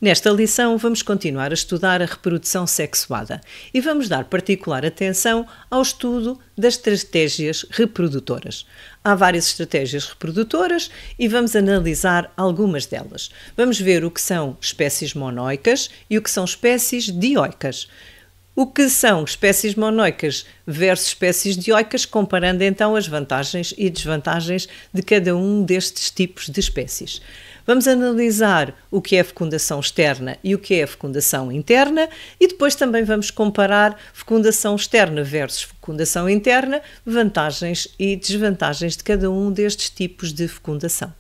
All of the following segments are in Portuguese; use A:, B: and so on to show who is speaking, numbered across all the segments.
A: Nesta lição, vamos continuar a estudar a reprodução sexuada e vamos dar particular atenção ao estudo das estratégias reprodutoras. Há várias estratégias reprodutoras e vamos analisar algumas delas. Vamos ver o que são espécies monoicas e o que são espécies dioicas. O que são espécies monoicas versus espécies dioicas, comparando então as vantagens e desvantagens de cada um destes tipos de espécies. Vamos analisar o que é a fecundação externa e o que é a fecundação interna e depois também vamos comparar fecundação externa versus fecundação interna, vantagens e desvantagens de cada um destes tipos de fecundação.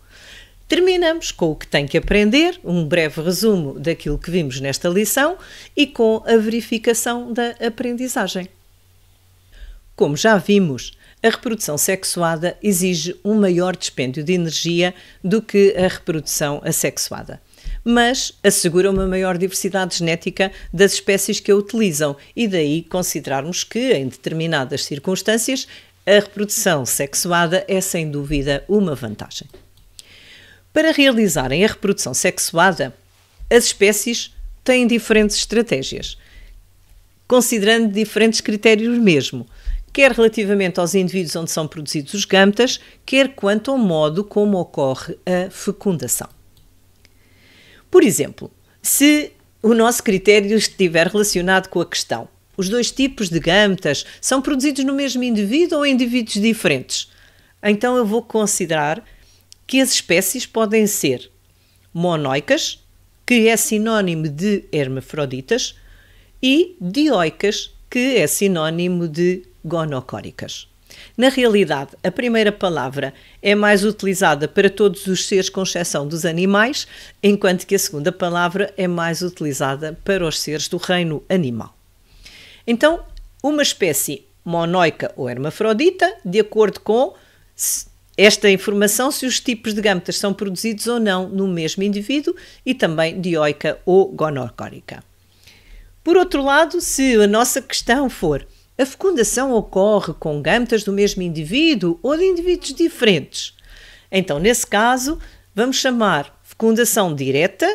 A: Terminamos com o que tem que aprender, um breve resumo daquilo que vimos nesta lição e com a verificação da aprendizagem. Como já vimos, a reprodução sexuada exige um maior dispêndio de energia do que a reprodução assexuada, mas assegura uma maior diversidade genética das espécies que a utilizam e daí considerarmos que, em determinadas circunstâncias, a reprodução sexuada é sem dúvida uma vantagem. Para realizarem a reprodução sexuada, as espécies têm diferentes estratégias, considerando diferentes critérios mesmo, quer relativamente aos indivíduos onde são produzidos os gametas, quer quanto ao modo como ocorre a fecundação. Por exemplo, se o nosso critério estiver relacionado com a questão, os dois tipos de gametas são produzidos no mesmo indivíduo ou em indivíduos diferentes, então eu vou considerar que as espécies podem ser monoicas, que é sinónimo de hermafroditas, e dioicas, que é sinónimo de gonocóricas. Na realidade, a primeira palavra é mais utilizada para todos os seres, com exceção dos animais, enquanto que a segunda palavra é mais utilizada para os seres do reino animal. Então, uma espécie monoica ou hermafrodita, de acordo com esta informação, se os tipos de gametas são produzidos ou não no mesmo indivíduo, e também dioica ou gonocórica. Por outro lado, se a nossa questão for a fecundação ocorre com gametas do mesmo indivíduo ou de indivíduos diferentes, então nesse caso vamos chamar fecundação direta,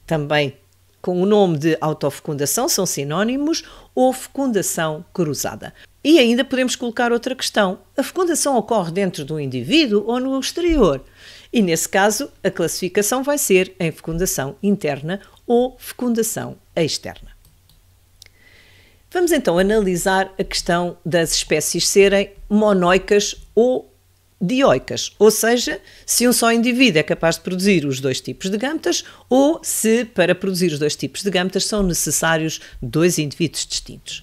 A: também com o nome de autofecundação, são sinónimos, ou fecundação cruzada. E ainda podemos colocar outra questão: a fecundação ocorre dentro do indivíduo ou no exterior? E nesse caso a classificação vai ser em fecundação interna ou fecundação externa. Vamos então analisar a questão das espécies serem monoicas ou dioicas, ou seja, se um só indivíduo é capaz de produzir os dois tipos de gametas ou se para produzir os dois tipos de gametas são necessários dois indivíduos distintos.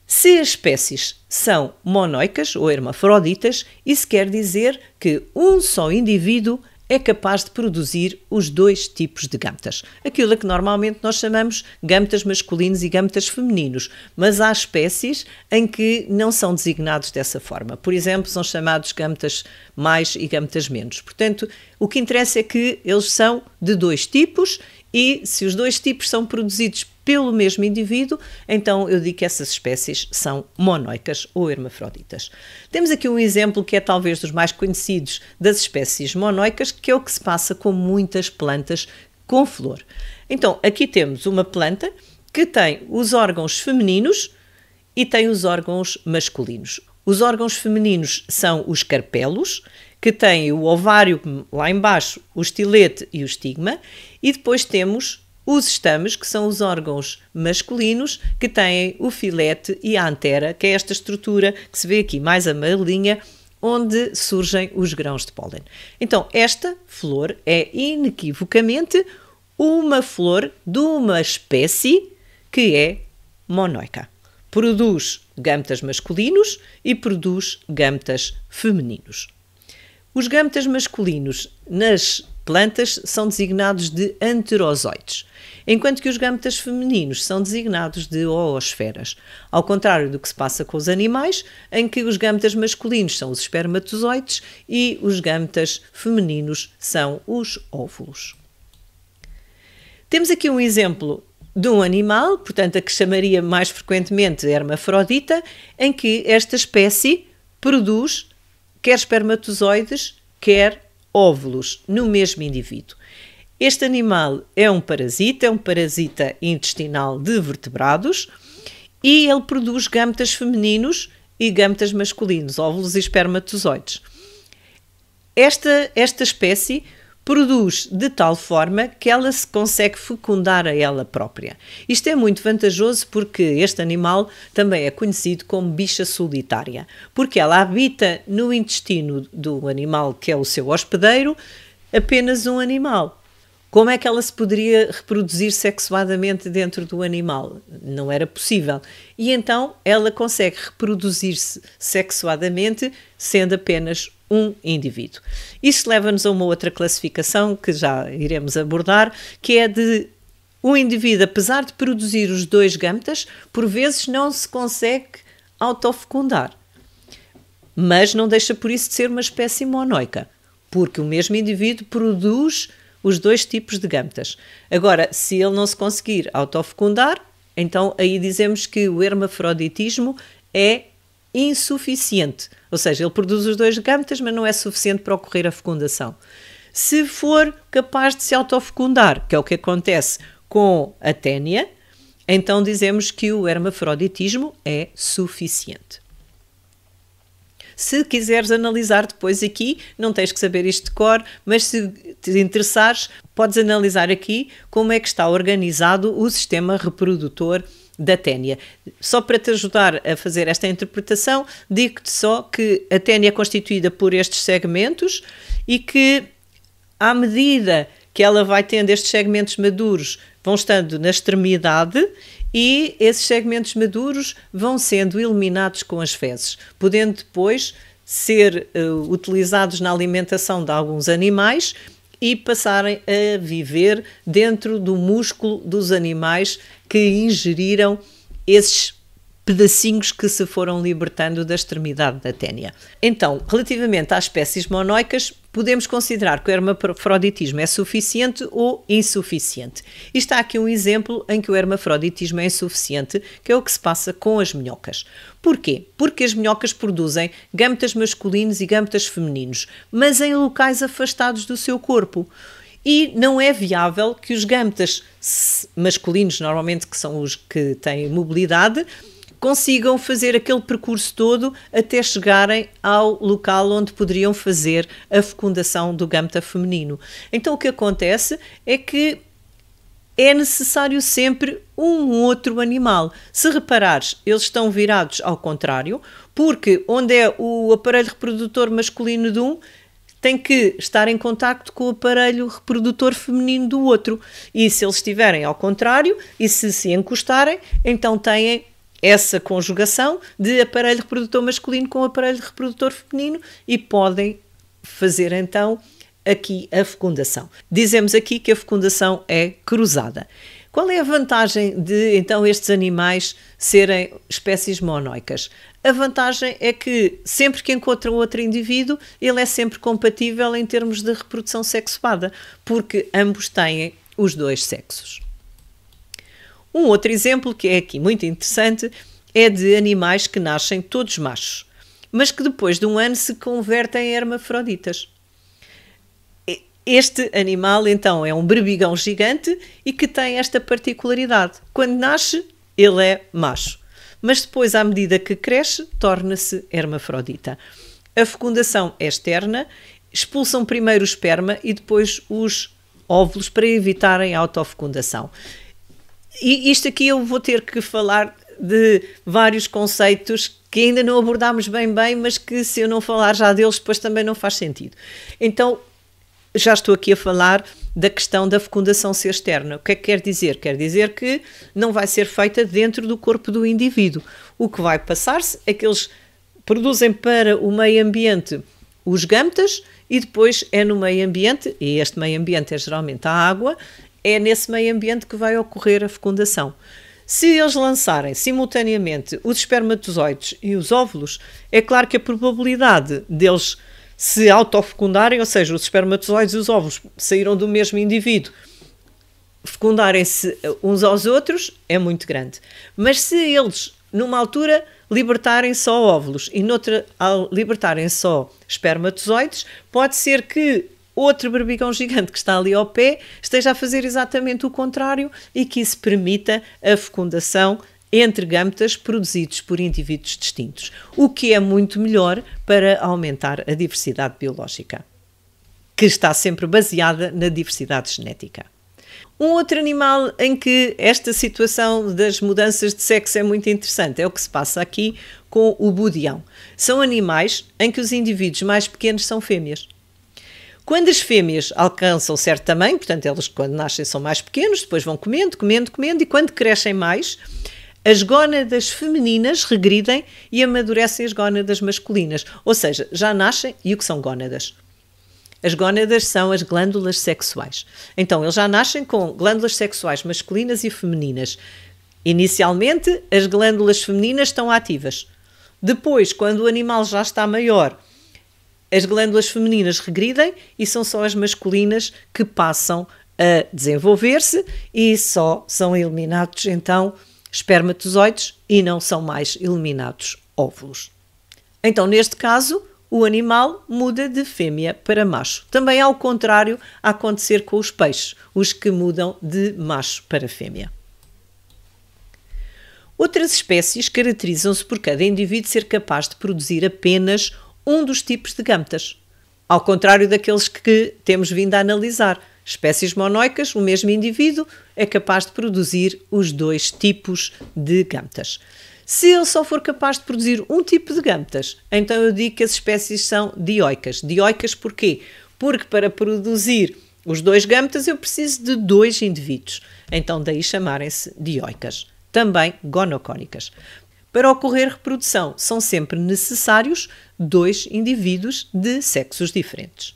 A: Se as espécies são monoicas ou hermafroditas, isso quer dizer que um só indivíduo é capaz de produzir os dois tipos de gametas. Aquilo a que normalmente nós chamamos gametas masculinos e gametas femininos, mas há espécies em que não são designados dessa forma. Por exemplo, são chamados gametas mais e gametas menos. Portanto, o que interessa é que eles são de dois tipos e se os dois tipos são produzidos pelo mesmo indivíduo, então eu digo que essas espécies são monoicas ou hermafroditas. Temos aqui um exemplo que é talvez dos mais conhecidos das espécies monoicas, que é o que se passa com muitas plantas com flor. Então, aqui temos uma planta que tem os órgãos femininos e tem os órgãos masculinos. Os órgãos femininos são os carpelos, que têm o ovário lá embaixo, o estilete e o estigma, e depois temos os estames, que são os órgãos masculinos, que têm o filete e a antera, que é esta estrutura que se vê aqui mais amarelinha, onde surgem os grãos de pólen. Então, esta flor é inequivocamente uma flor de uma espécie que é monoica. Produz gametas masculinos e produz gametas femininos. Os gametas masculinos nas plantas são designados de anterozoides, enquanto que os gametas femininos são designados de oosferas, ao contrário do que se passa com os animais, em que os gametas masculinos são os espermatozoides e os gametas femininos são os óvulos. Temos aqui um exemplo de um animal, portanto a que chamaria mais frequentemente hermafrodita, em que esta espécie produz quer espermatozoides, quer óvulos no mesmo indivíduo. Este animal é um parasita intestinal de vertebrados e ele produz gametas femininos e gametas masculinos, óvulos e espermatozoides. Esta espécie produz de tal forma que ela se consegue fecundar a ela própria. Isto é muito vantajoso porque este animal também é conhecido como bicha solitária, porque ela habita no intestino do animal que é o seu hospedeiro, apenas um animal. Como é que ela se poderia reproduzir sexuadamente dentro do animal? Não era possível. E então ela consegue reproduzir-se sexuadamente sendo apenas um indivíduo. Isso leva-nos a uma outra classificação que já iremos abordar, que é de um indivíduo, apesar de produzir os 2 gametas, por vezes não se consegue autofecundar. Mas não deixa por isso de ser uma espécie monoica, porque o mesmo indivíduo produz os 2 tipos de gametas. Agora, se ele não se conseguir autofecundar, então aí dizemos que o hermafroditismo é insuficiente, ou seja, ele produz os 2 gametas, mas não é suficiente para ocorrer a fecundação. Se for capaz de se autofecundar, que é o que acontece com a ténia, então dizemos que o hermafroditismo é suficiente. Se quiseres analisar depois aqui, não tens que saber isto de cor, mas se te interessares, podes analisar aqui como é que está organizado o sistema reprodutor da ténia. Só para te ajudar a fazer esta interpretação, digo-te só que a ténia é constituída por estes segmentos e que, à medida que ela vai tendo estes segmentos maduros, vão estando na extremidade e esses segmentos maduros vão sendo eliminados com as fezes, podendo depois ser utilizados na alimentação de alguns animais e passarem a viver dentro do músculo dos animais que ingeriram esses pedacinhos que se foram libertando da extremidade da ténia. Então, relativamente às espécies monoicas, podemos considerar que o hermafroditismo é suficiente ou insuficiente. E está aqui um exemplo em que o hermafroditismo é insuficiente, que é o que se passa com as minhocas. Porquê? Porque as minhocas produzem gametas masculinos e gametas femininos, mas em locais afastados do seu corpo. E não é viável que os gametas masculinos, normalmente que são os que têm mobilidade, consigam fazer aquele percurso todo até chegarem ao local onde poderiam fazer a fecundação do gameta feminino. Então o que acontece é que é necessário sempre um outro animal. Se reparares, eles estão virados ao contrário, porque onde é o aparelho reprodutor masculino de um, tem que estar em contacto com o aparelho reprodutor feminino do outro. E se eles estiverem ao contrário e se encostarem, então têm essa conjugação de aparelho reprodutor masculino com aparelho reprodutor feminino e podem fazer então aqui a fecundação. Dizemos aqui que a fecundação é cruzada. Qual é a vantagem de então estes animais serem espécies monoicas? A vantagem é que sempre que encontra outro indivíduo, ele é sempre compatível em termos de reprodução sexuada, porque ambos têm os 2 sexos. Um outro exemplo que é aqui muito interessante é de animais que nascem todos machos, mas que depois de um ano se convertem em hermafroditas. Este animal, então, é um berbigão gigante e que tem esta particularidade. Quando nasce, ele é macho, mas depois, à medida que cresce, torna-se hermafrodita. A fecundação é externa, expulsam primeiro o esperma e depois os óvulos para evitarem a autofecundação. E isto aqui eu vou ter que falar de vários conceitos que ainda não abordámos bem, mas que se eu não falar já deles depois também não faz sentido. Então, já estou aqui a falar da questão da fecundação ser externa. O que é que quer dizer? Quer dizer que não vai ser feita dentro do corpo do indivíduo. O que vai passar-se é que eles produzem para o meio ambiente os gametas e depois é no meio ambiente, e este meio ambiente é geralmente a água, é nesse meio ambiente que vai ocorrer a fecundação. Se eles lançarem simultaneamente os espermatozoides e os óvulos, é claro que a probabilidade deles se autofecundarem, ou seja, os espermatozoides e os óvulos saíram do mesmo indivíduo, fecundarem-se uns aos outros, é muito grande. Mas se eles, numa altura, libertarem só óvulos e noutra libertarem só espermatozoides, pode ser que outro berbigão gigante que está ali ao pé esteja a fazer exatamente o contrário e que isso permita a fecundação entre gâmetas produzidos por indivíduos distintos, o que é muito melhor para aumentar a diversidade biológica, que está sempre baseada na diversidade genética. Um outro animal em que esta situação das mudanças de sexo é muito interessante é o que se passa aqui com o budião. São animais em que os indivíduos mais pequenos são fêmeas. Quando as fêmeas alcançam certo tamanho, portanto, elas quando nascem são mais pequenos, depois vão comendo, e quando crescem mais, as gónadas femininas regridem e amadurecem as gónadas masculinas. Ou seja, já nascem, e o que são gónadas? As gónadas são as glândulas sexuais. Então, eles já nascem com glândulas sexuais masculinas e femininas. Inicialmente, as glândulas femininas estão ativas. Depois, quando o animal já está maior, as glândulas femininas regridem e são só as masculinas que passam a desenvolver-se e só são eliminados, então, espermatozoides e não são mais eliminados óvulos. Então, neste caso, o animal muda de fêmea para macho. Também ao contrário a acontecer com os peixes, os que mudam de macho para fêmea. Outras espécies caracterizam-se por cada indivíduo ser capaz de produzir apenas um dos tipos de gâmetas, ao contrário daqueles que temos vindo a analisar. Espécies monoicas, o mesmo indivíduo é capaz de produzir os dois tipos de gâmetas. Se ele só for capaz de produzir um tipo de gâmetas, então eu digo que as espécies são dioicas. Dioicas porquê? Porque para produzir os dois gâmetas eu preciso de dois indivíduos. Então daí chamarem-se dioicas. Também gonocónicas. Para ocorrer reprodução são sempre necessários dois indivíduos de sexos diferentes.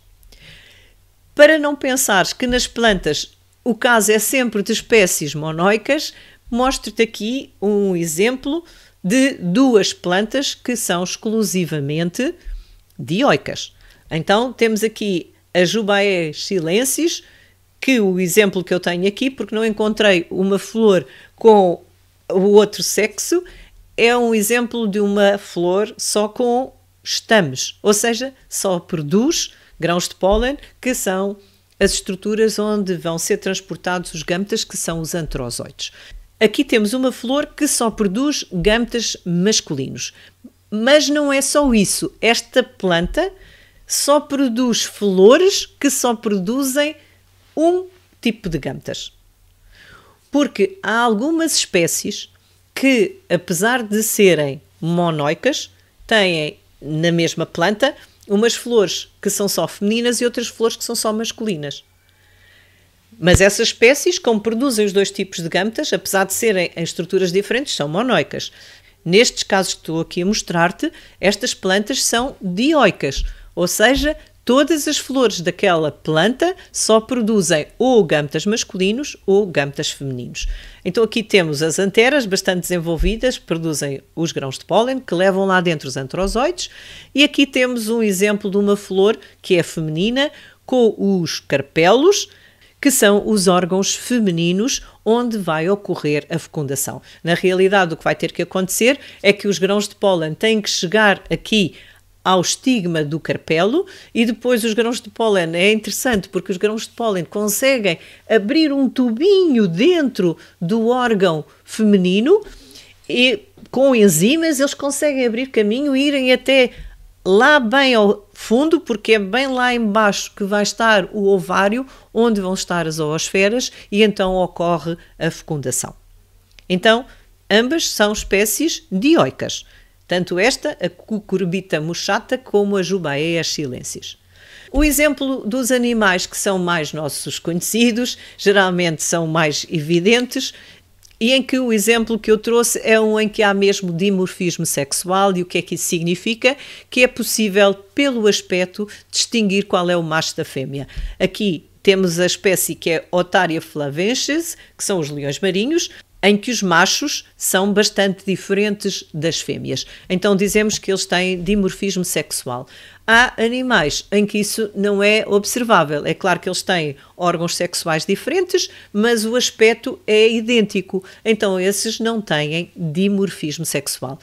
A: Para não pensares que nas plantas o caso é sempre de espécies monoicas, mostro-te aqui um exemplo de duas plantas que são exclusivamente dioicas. Então temos aqui a Jubaea chilensis, que o exemplo que eu tenho aqui, porque não encontrei uma flor com o outro sexo, é um exemplo de uma flor só com estames, ou seja, só produz grãos de pólen, que são as estruturas onde vão ser transportados os gâmetas, que são os antrozoides. Aqui temos uma flor que só produz gâmetas masculinos. Mas não é só isso. Esta planta só produz flores que só produzem um tipo de gâmetas. Porque há algumas espécies que, apesar de serem monoicas, têm na mesma planta umas flores que são só femininas e outras flores que são só masculinas. Mas essas espécies, como produzem os dois tipos de gâmetas, apesar de serem em estruturas diferentes, são monoicas. Nestes casos que estou aqui a mostrar-te, estas plantas são dioicas, ou seja, todas as flores daquela planta só produzem ou gâmetas masculinos ou gâmetas femininos. Então aqui temos as anteras bastante desenvolvidas, produzem os grãos de pólen, que levam lá dentro os antrozoides, e aqui temos um exemplo de uma flor que é feminina, com os carpelos, que são os órgãos femininos onde vai ocorrer a fecundação. Na realidade, o que vai ter que acontecer é que os grãos de pólen têm que chegar aqui ao estigma do carpelo e depois os grãos de pólen, é interessante porque os grãos de pólen conseguem abrir um tubinho dentro do órgão feminino e com enzimas eles conseguem abrir caminho e irem até lá bem ao fundo, porque é bem lá embaixo que vai estar o ovário, onde vão estar as oosferas e então ocorre a fecundação. Então, ambas são espécies dioicas. Tanto esta, a Cucurbita moschata, como a Jubaea chilensis. O exemplo dos animais que são mais nossos conhecidos, geralmente são mais evidentes, e em que o exemplo que eu trouxe é um em que há mesmo dimorfismo sexual. E o que é que isso significa? Que é possível, pelo aspecto, distinguir qual é o macho da fêmea. Aqui temos a espécie que é Otaria flavensis, que são os leões marinhos, em que os machos são bastante diferentes das fêmeas. Então dizemos que eles têm dimorfismo sexual. Há animais em que isso não é observável. É claro que eles têm órgãos sexuais diferentes, mas o aspecto é idêntico. Então esses não têm dimorfismo sexual.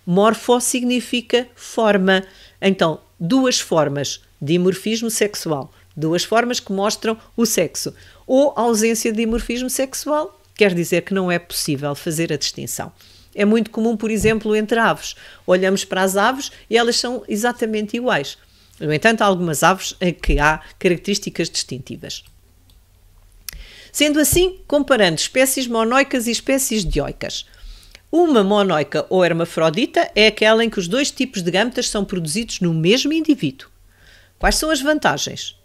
A: Morfo significa forma. Então, duas formas, dimorfismo sexual. Duas formas que mostram o sexo. Ou a ausência de dimorfismo sexual, quer dizer que não é possível fazer a distinção. É muito comum, por exemplo, entre aves. Olhamos para as aves e elas são exatamente iguais. No entanto, há algumas aves em que há características distintivas. Sendo assim, comparando espécies monoicas e espécies dioicas. Uma monoica ou hermafrodita é aquela em que os dois tipos de gâmetas são produzidos no mesmo indivíduo. Quais são as vantagens?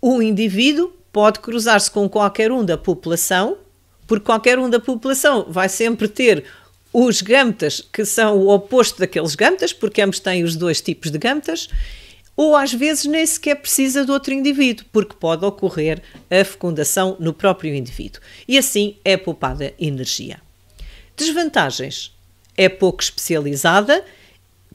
A: O indivíduo pode cruzar-se com qualquer um da população, porque qualquer um da população vai sempre ter os gâmetas que são o oposto daqueles gâmetas, porque ambos têm os dois tipos de gâmetas, ou às vezes nem sequer precisa de outro indivíduo, porque pode ocorrer a fecundação no próprio indivíduo. E assim é poupada energia. Desvantagens. É pouco especializada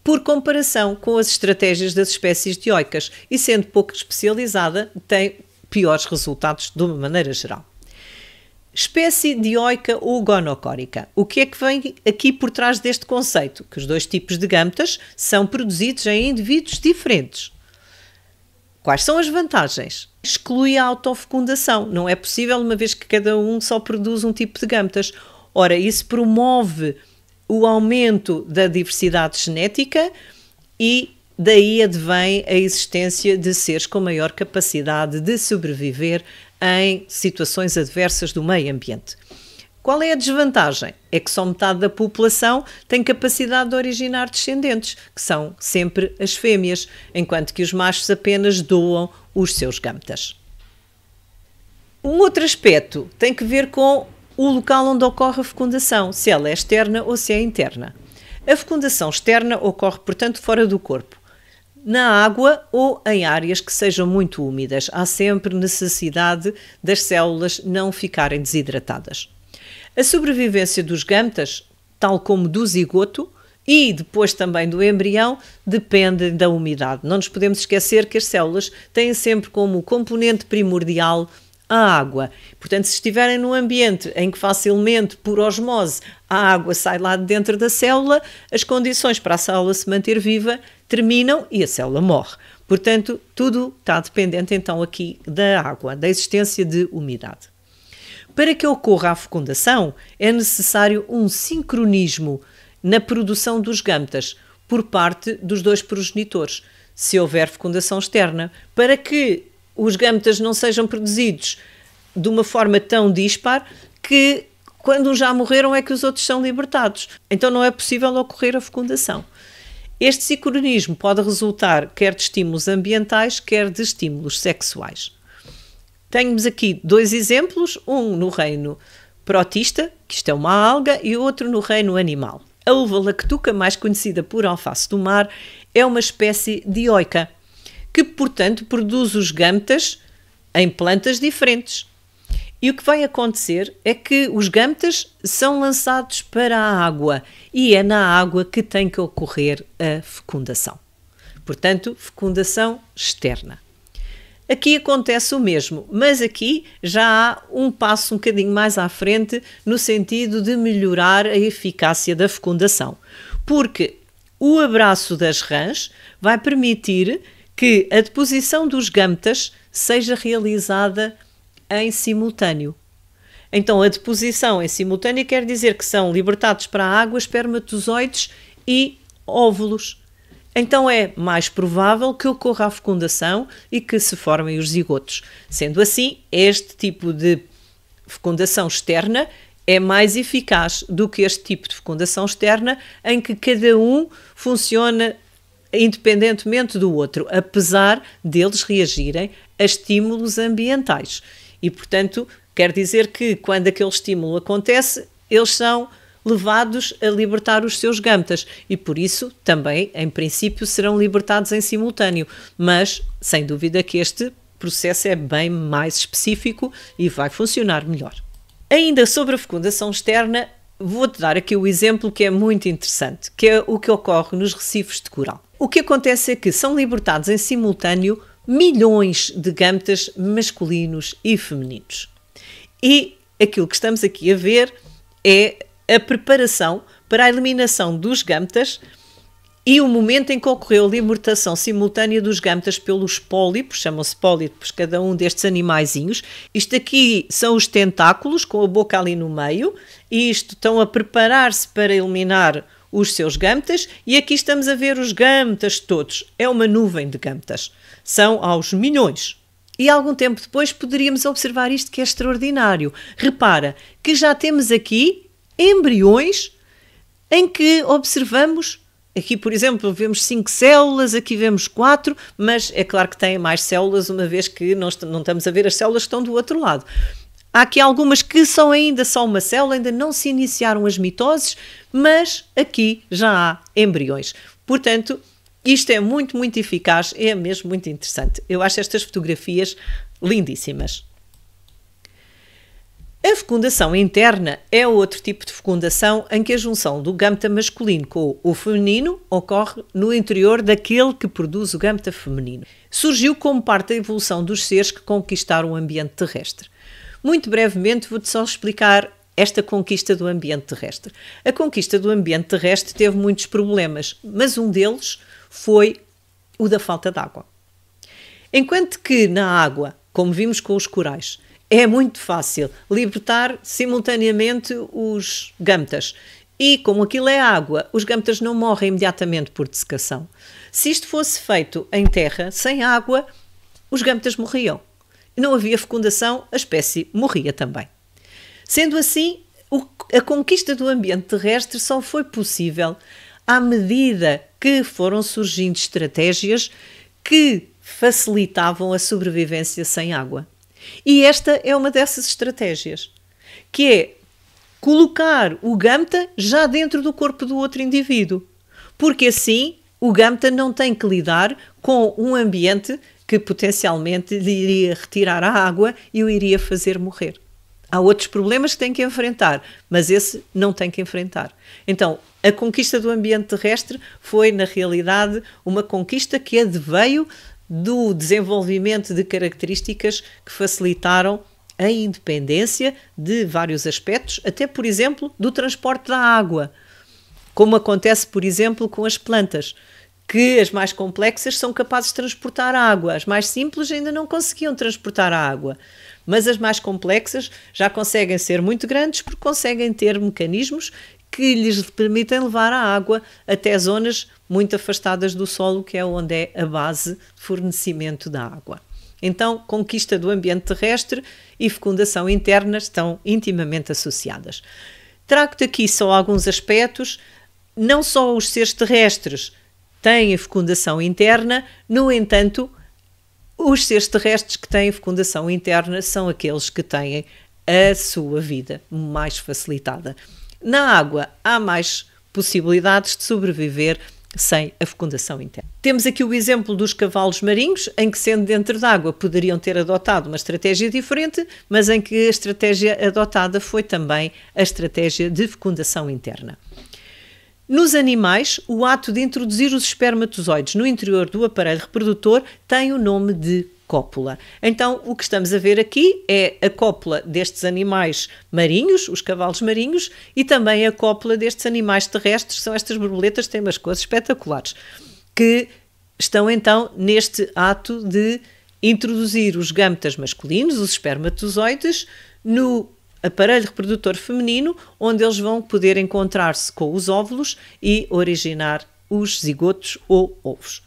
A: por comparação com as estratégias das espécies dioicas e, sendo pouco especializada, tem piores resultados de uma maneira geral. Espécie dioica ou gonocórica. O que é que vem aqui por trás deste conceito? Que os dois tipos de gâmetas são produzidos em indivíduos diferentes. Quais são as vantagens? Exclui a autofecundação. Não é possível, uma vez que cada um só produz um tipo de gâmetas. Ora, isso promove o aumento da diversidade genética e daí advém a existência de seres com maior capacidade de sobreviver em situações adversas do meio ambiente. Qual é a desvantagem? É que só metade da população tem capacidade de originar descendentes, que são sempre as fêmeas, enquanto que os machos apenas doam os seus gâmetas. Um outro aspecto tem que ver com o local onde ocorre a fecundação, se ela é externa ou se é interna. A fecundação externa ocorre, portanto, fora do corpo, na água ou em áreas que sejam muito úmidas. Há sempre necessidade das células não ficarem desidratadas. A sobrevivência dos gâmetas, tal como do zigoto e depois também do embrião, depende da umidade. Não nos podemos esquecer que as células têm sempre como componente primordial a água. Portanto, se estiverem num ambiente em que facilmente, por osmose, a água sai lá de dentro da célula, as condições para a célula se manter viva terminam e a célula morre. Portanto, tudo está dependente então aqui da água, da existência de umidade. Para que ocorra a fecundação, é necessário um sincronismo na produção dos gâmetas por parte dos dois progenitores, se houver fecundação externa, para que os gâmetas não sejam produzidos de uma forma tão dispar que, quando já morreram, é que os outros são libertados. Então não é possível ocorrer a fecundação. Este sincronismo pode resultar quer de estímulos ambientais, quer de estímulos sexuais. Temos aqui dois exemplos, um no reino protista, que isto é uma alga, e outro no reino animal. A uva lactuca, mais conhecida por alface do mar, é uma espécie dioica, que, portanto, produz os gâmetas em plantas diferentes. E o que vai acontecer é que os gâmetas são lançados para a água e é na água que tem que ocorrer a fecundação. Portanto, fecundação externa. Aqui acontece o mesmo, mas aqui já há um passo um bocadinho mais à frente no sentido de melhorar a eficácia da fecundação, porque o abraço das rãs vai permitir que a deposição dos gâmetas seja realizada em simultâneo. Então, a deposição em simultâneo quer dizer que são libertados para a água espermatozoides e óvulos. Então, é mais provável que ocorra a fecundação e que se formem os zigotos. Sendo assim, este tipo de fecundação externa é mais eficaz do que este tipo de fecundação externa, em que cada um funciona independentemente do outro, apesar deles reagirem a estímulos ambientais. E, portanto, quer dizer que quando aquele estímulo acontece, eles são levados a libertar os seus gâmetas e, por isso, também, em princípio, serão libertados em simultâneo. Mas, sem dúvida que este processo é bem mais específico e vai funcionar melhor. Ainda sobre a fecundação externa, vou-te dar aqui o exemplo que é muito interessante, que é o que ocorre nos recifes de coral. O que acontece é que são libertados em simultâneo milhões de gâmetas masculinos e femininos. E aquilo que estamos aqui a ver é a preparação para a eliminação dos gâmetas e o momento em que ocorreu a libertação simultânea dos gâmetas pelos pólipos, chamam-se pólipos cada um destes animaizinhos. Isto aqui são os tentáculos, com a boca ali no meio, e isto estão a preparar-se para eliminar os seus gâmetas, e aqui estamos a ver os gâmetas todos. É uma nuvem de gâmetas. São aos milhões. E algum tempo depois poderíamos observar isto que é extraordinário. Repara que já temos aqui embriões em que observamos. Aqui, por exemplo, vemos 5 células, aqui vemos 4, mas é claro que têm mais células, uma vez que não estamos a ver as células que estão do outro lado. Há aqui algumas que são ainda só uma célula, ainda não se iniciaram as mitoses, mas aqui já há embriões. Portanto, isto é muito, muito eficaz, é mesmo muito interessante. Eu acho estas fotografias lindíssimas. A fecundação interna é outro tipo de fecundação em que a junção do gâmeta masculino com o feminino ocorre no interior daquele que produz o gâmeta feminino. Surgiu como parte da evolução dos seres que conquistaram o ambiente terrestre. Muito brevemente vou-te só explicar esta conquista do ambiente terrestre. A conquista do ambiente terrestre teve muitos problemas, mas um deles foi o da falta de água. Enquanto que na água, como vimos com os corais, é muito fácil libertar simultaneamente os gâmetas. E como aquilo é água, os gâmetas não morrem imediatamente por dessecação. Se isto fosse feito em terra, sem água, os gâmetas morriam. Não havia fecundação, a espécie morria também. Sendo assim, a conquista do ambiente terrestre só foi possível à medida que foram surgindo estratégias que facilitavam a sobrevivência sem água. E esta é uma dessas estratégias, que é colocar o gâmeta já dentro do corpo do outro indivíduo, porque assim o gâmeta não tem que lidar com um ambiente que potencialmente lhe iria retirar a água e o iria fazer morrer. Há outros problemas que tem que enfrentar, mas esse não tem que enfrentar. Então, a conquista do ambiente terrestre foi, na realidade, uma conquista que adveio do desenvolvimento de características que facilitaram a independência de vários aspectos, até, por exemplo, do transporte da água, como acontece, por exemplo, com as plantas, que as mais complexas são capazes de transportar água, as mais simples ainda não conseguiam transportar a água, mas as mais complexas já conseguem ser muito grandes porque conseguem ter mecanismos que lhes permitem levar a água até zonas muito afastadas do solo, que é onde é a base de fornecimento da água. Então, conquista do ambiente terrestre e fecundação interna estão intimamente associadas. Trago-te aqui só alguns aspectos. Não só os seres terrestres têm a fecundação interna, no entanto, os seres terrestres que têm fecundação interna são aqueles que têm a sua vida mais facilitada. Na água há mais possibilidades de sobreviver sem a fecundação interna. Temos aqui o exemplo dos cavalos marinhos, em que, sendo dentro d'água, poderiam ter adotado uma estratégia diferente, mas em que a estratégia adotada foi também a estratégia de fecundação interna. Nos animais, o ato de introduzir os espermatozoides no interior do aparelho reprodutor tem o nome de cópula. Então, o que estamos a ver aqui é a cópula destes animais marinhos, os cavalos marinhos, e também a cópula destes animais terrestres, são estas borboletas que têm umas cores espetaculares, que estão então neste ato de introduzir os gâmetas masculinos, os espermatozoides, no aparelho reprodutor feminino, onde eles vão poder encontrar-se com os óvulos e originar os zigotos ou ovos.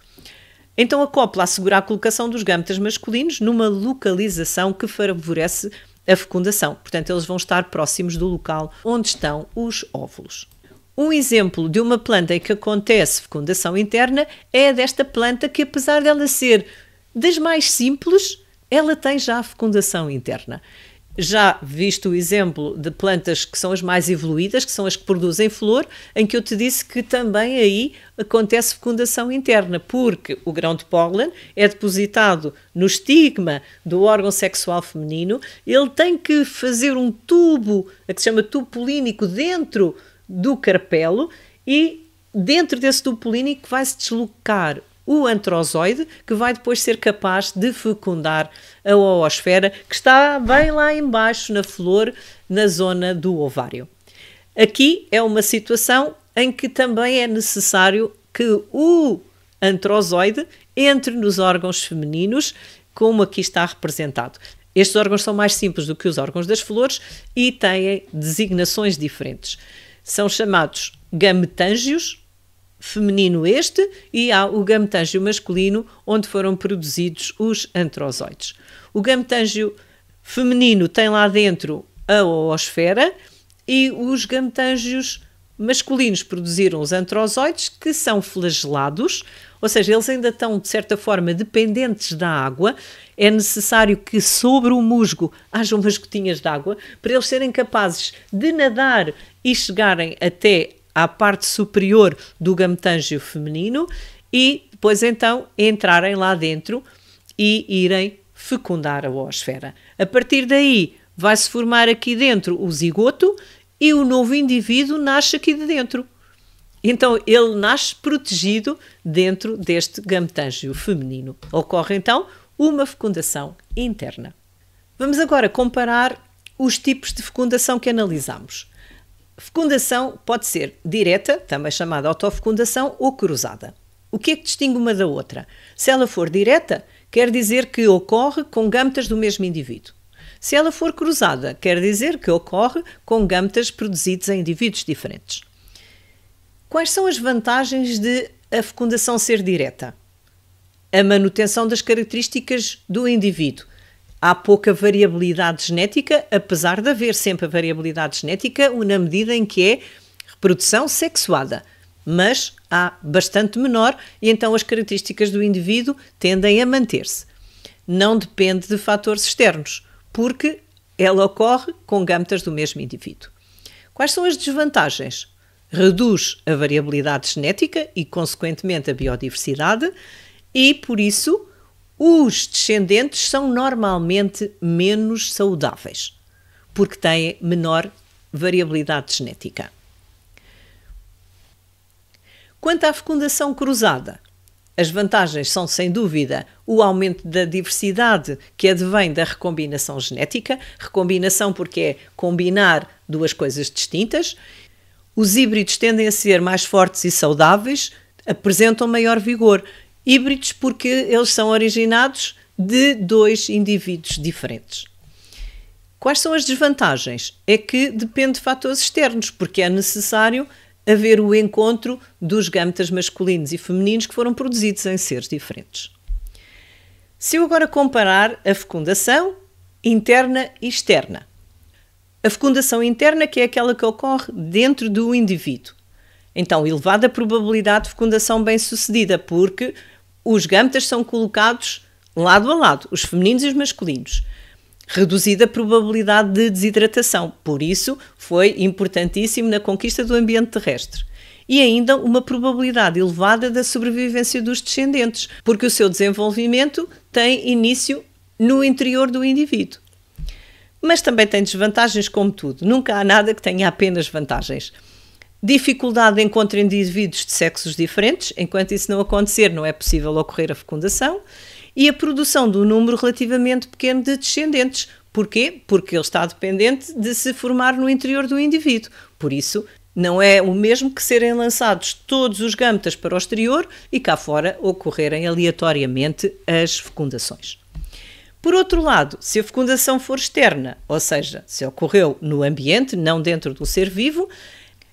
A: Então a cópula assegura a colocação dos gâmetas masculinos numa localização que favorece a fecundação. Portanto, eles vão estar próximos do local onde estão os óvulos. Um exemplo de uma planta em que acontece fecundação interna é desta planta que, apesar dela ser das mais simples, ela tem já a fecundação interna. Já visto o exemplo de plantas que são as mais evoluídas, que são as que produzem flor, em que eu te disse que também aí acontece fecundação interna, porque o grão de pólen é depositado no estigma do órgão sexual feminino, ele tem que fazer um tubo, que se chama tubo polínico, dentro do carpelo, e dentro desse tubo polínico vai-se deslocar o antrozoide, que vai depois ser capaz de fecundar a oosfera, que está bem lá embaixo na flor, na zona do ovário. Aqui é uma situação em que também é necessário que o antrozoide entre nos órgãos femininos, como aqui está representado. Estes órgãos são mais simples do que os órgãos das flores e têm designações diferentes. São chamados gametângios, feminino este, e há o gametángio masculino, onde foram produzidos os antrozoides. O gametángio feminino tem lá dentro a oosfera e os gametângios masculinos produziram os antrozoides, que são flagelados, ou seja, eles ainda estão, de certa forma, dependentes da água. É necessário que sobre o musgo hajam umas gotinhas de água para eles serem capazes de nadar e chegarem até à parte superior do gametángio feminino e depois então entrarem lá dentro e irem fecundar a oosfera. A partir daí vai-se formar aqui dentro o zigoto e o novo indivíduo nasce aqui de dentro. Então ele nasce protegido dentro deste gametángio feminino. Ocorre então uma fecundação interna. Vamos agora comparar os tipos de fecundação que analisamos. Fecundação pode ser direta, também chamada autofecundação, ou cruzada. O que é que distingue uma da outra? Se ela for direta, quer dizer que ocorre com gametas do mesmo indivíduo. Se ela for cruzada, quer dizer que ocorre com gametas produzidos em indivíduos diferentes. Quais são as vantagens de a fecundação ser direta? A manutenção das características do indivíduo. Há pouca variabilidade genética, apesar de haver sempre a variabilidade genética, na medida em que é reprodução sexuada, mas há bastante menor e então as características do indivíduo tendem a manter-se. Não depende de fatores externos, porque ela ocorre com gametas do mesmo indivíduo. Quais são as desvantagens? Reduz a variabilidade genética e, consequentemente, a biodiversidade e, por isso, os descendentes são normalmente menos saudáveis, porque têm menor variabilidade genética. Quanto à fecundação cruzada, as vantagens são, sem dúvida, o aumento da diversidade que advém da recombinação genética. Recombinação porque é combinar duas coisas distintas. Os híbridos tendem a ser mais fortes e saudáveis, apresentam maior vigor. Híbridos porque eles são originados de dois indivíduos diferentes. Quais são as desvantagens? É que depende de fatores externos, porque é necessário haver o encontro dos gametas masculinos e femininos que foram produzidos em seres diferentes. Se eu agora comparar a fecundação interna e externa. A fecundação interna, que é aquela que ocorre dentro do indivíduo. Então, elevada probabilidade de fecundação bem-sucedida, porque os gametas são colocados lado a lado, os femininos e os masculinos. Reduzida probabilidade de desidratação, por isso foi importantíssimo na conquista do ambiente terrestre. E ainda uma probabilidade elevada da sobrevivência dos descendentes, porque o seu desenvolvimento tem início no interior do indivíduo. Mas também tem desvantagens, como tudo. Nunca há nada que tenha apenas vantagens. Dificuldade de encontro entre indivíduos de sexos diferentes, enquanto isso não acontecer, não é possível ocorrer a fecundação. E a produção de um número relativamente pequeno de descendentes. Porquê? Porque ele está dependente de se formar no interior do indivíduo. Por isso, não é o mesmo que serem lançados todos os gametas para o exterior e cá fora ocorrerem aleatoriamente as fecundações. Por outro lado, se a fecundação for externa, ou seja, se ocorreu no ambiente, não dentro do ser vivo,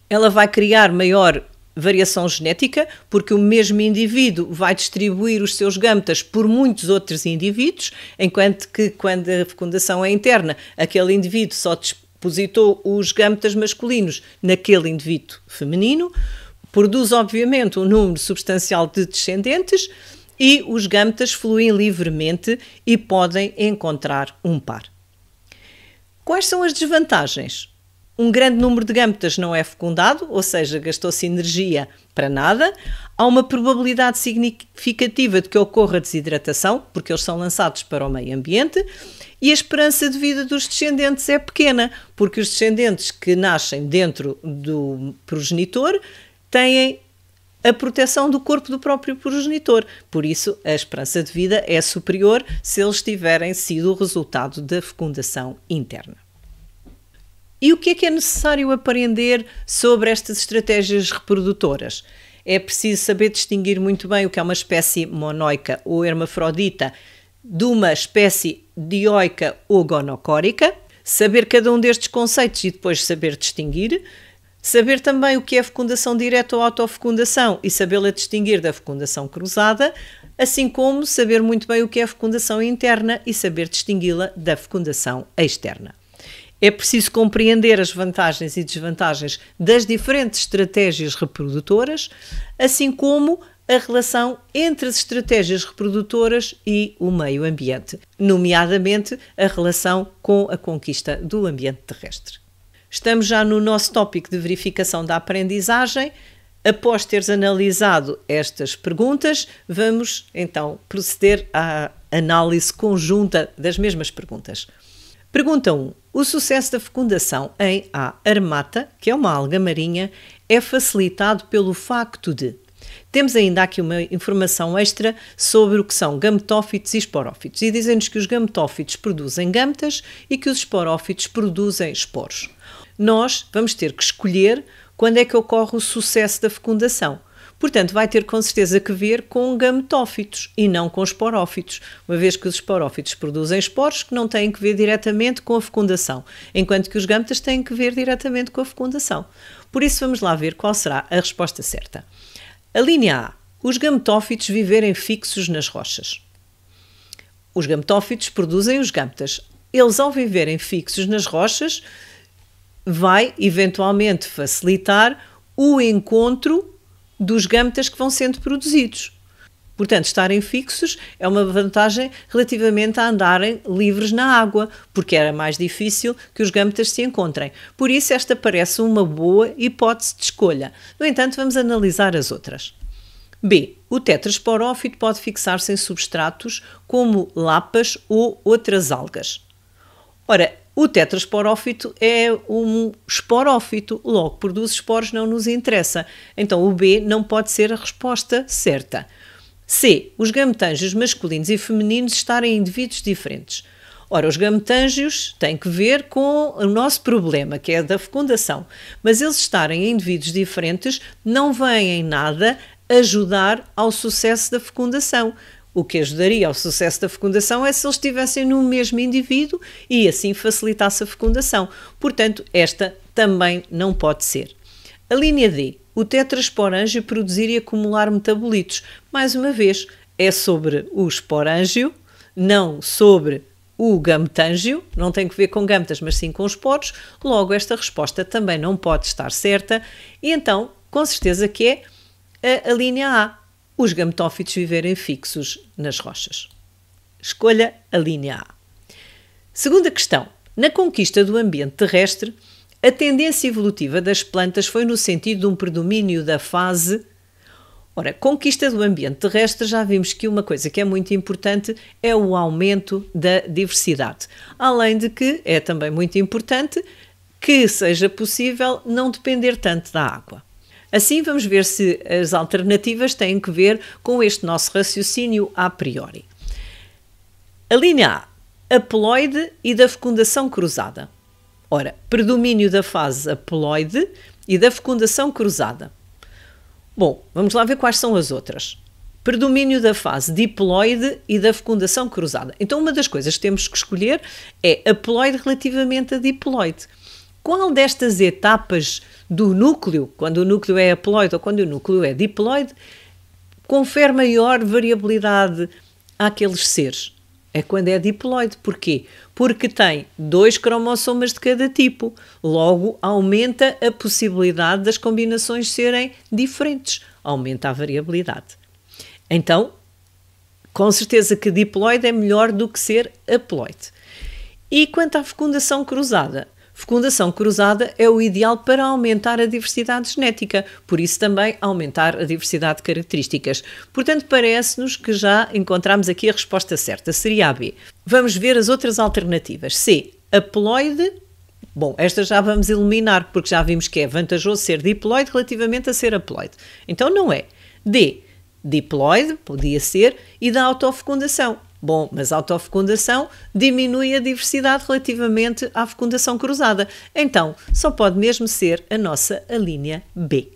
A: ela vai criar maior variação genética, porque o mesmo indivíduo vai distribuir os seus gametas por muitos outros indivíduos, enquanto que quando a fecundação é interna, aquele indivíduo só depositou os gametas masculinos naquele indivíduo feminino, produz obviamente um número substancial de descendentes e os gametas fluem livremente e podem encontrar um par. Quais são as desvantagens? Um grande número de gametas não é fecundado, ou seja, gastou-se energia para nada. Há uma probabilidade significativa de que ocorra desidratação, porque eles são lançados para o meio ambiente, e a esperança de vida dos descendentes é pequena, porque os descendentes que nascem dentro do progenitor têm a proteção do corpo do próprio progenitor. Por isso, a esperança de vida é superior se eles tiverem sido o resultado da fecundação interna. E o que é necessário aprender sobre estas estratégias reprodutoras? é preciso saber distinguir muito bem o que é uma espécie monoica ou hermafrodita de uma espécie dioica ou gonocórica, saber cada um destes conceitos e depois saber distinguir, saber também o que é fecundação direta ou autofecundação e sabê-la distinguir da fecundação cruzada, assim como saber muito bem o que é fecundação interna e saber distingui-la da fecundação externa. É preciso compreender as vantagens e desvantagens das diferentes estratégias reprodutoras, assim como a relação entre as estratégias reprodutoras e o meio ambiente, nomeadamente a relação com a conquista do ambiente terrestre. Estamos já no nosso tópico de verificação da aprendizagem. Após teres analisado estas perguntas, vamos então proceder à análise conjunta das mesmas perguntas. Pergunta 1. O sucesso da fecundação em A. armata, que é uma alga marinha, é facilitado pelo facto de... Temos ainda aqui uma informação extra sobre o que são gametófitos e esporófitos e dizem-nos que os gametófitos produzem gametas e que os esporófitos produzem esporos. Nós vamos ter que escolher quando é que ocorre o sucesso da fecundação. Portanto, vai ter com certeza que ver com gametófitos e não com esporófitos, uma vez que os esporófitos produzem esporos que não têm que ver diretamente com a fecundação, enquanto que os gametas têm que ver diretamente com a fecundação. Por isso, vamos lá ver qual será a resposta certa. A linha A. Os gametófitos viverem fixos nas rochas. Os gametófitos produzem os gametas. Eles, ao viverem fixos nas rochas, vai eventualmente facilitar o encontro dos gametas que vão sendo produzidos. Portanto, estarem fixos é uma vantagem relativamente a andarem livres na água, porque era mais difícil que os gametas se encontrem. Por isso, esta parece uma boa hipótese de escolha. No entanto, vamos analisar as outras. B. O tetrasporófito pode fixar-se em substratos como lapas ou outras algas. Ora, o tetrasporófito é um esporófito, logo produz esporos, não nos interessa. Então o B não pode ser a resposta certa. C. Os gametângios masculinos e femininos estarem em indivíduos diferentes. Ora, os gametângios têm que ver com o nosso problema, que é da fecundação. Mas eles estarem em indivíduos diferentes não vêm em nada ajudar ao sucesso da fecundação. O que ajudaria ao sucesso da fecundação é se eles estivessem no mesmo indivíduo e assim facilitasse a fecundação. Portanto, esta também não pode ser. A linha D. O tetrasporângio produzir e acumular metabolitos. Mais uma vez, é sobre o esporângio, não sobre o gametângio. Não tem que ver com gametas, mas sim com os poros. Logo, esta resposta também não pode estar certa. E então, com certeza que é a linha A. Os gametófitos viverem fixos nas rochas. Escolha a linha A. Segunda questão. Na conquista do ambiente terrestre, a tendência evolutiva das plantas foi no sentido de um predomínio da fase... Ora, conquista do ambiente terrestre, já vimos que uma coisa que é muito importante é o aumento da diversidade. Além de que é também muito importante que seja possível não depender tanto da água. Assim, vamos ver se as alternativas têm que ver com este nosso raciocínio a priori. A linha A. Haploide e da fecundação cruzada. Ora, predomínio da fase haploide e da fecundação cruzada. Bom, vamos lá ver quais são as outras. Predomínio da fase diploide e da fecundação cruzada. Então, uma das coisas que temos que escolher é haploide relativamente a diploide. Qual destas etapas do núcleo, quando o núcleo é haploide ou quando o núcleo é diploide, confere maior variabilidade àqueles seres? É quando é diploide. Porquê? Porque tem 2 cromossomas de cada tipo. Logo, aumenta a possibilidade das combinações serem diferentes. Aumenta a variabilidade. Então, com certeza que diploide é melhor do que ser haploide. E quanto à fecundação cruzada? Fecundação cruzada é o ideal para aumentar a diversidade genética, por isso também aumentar a diversidade de características. Portanto, parece-nos que já encontramos aqui a resposta certa, seria a B. Vamos ver as outras alternativas. C. Haploide. Bom, esta já vamos eliminar, porque já vimos que é vantajoso ser diploide relativamente a ser haploide. Então não é. D. Diploide, podia ser, e da autofecundação. Bom, mas a autofecundação diminui a diversidade relativamente à fecundação cruzada. Então, só pode mesmo ser a nossa linha B.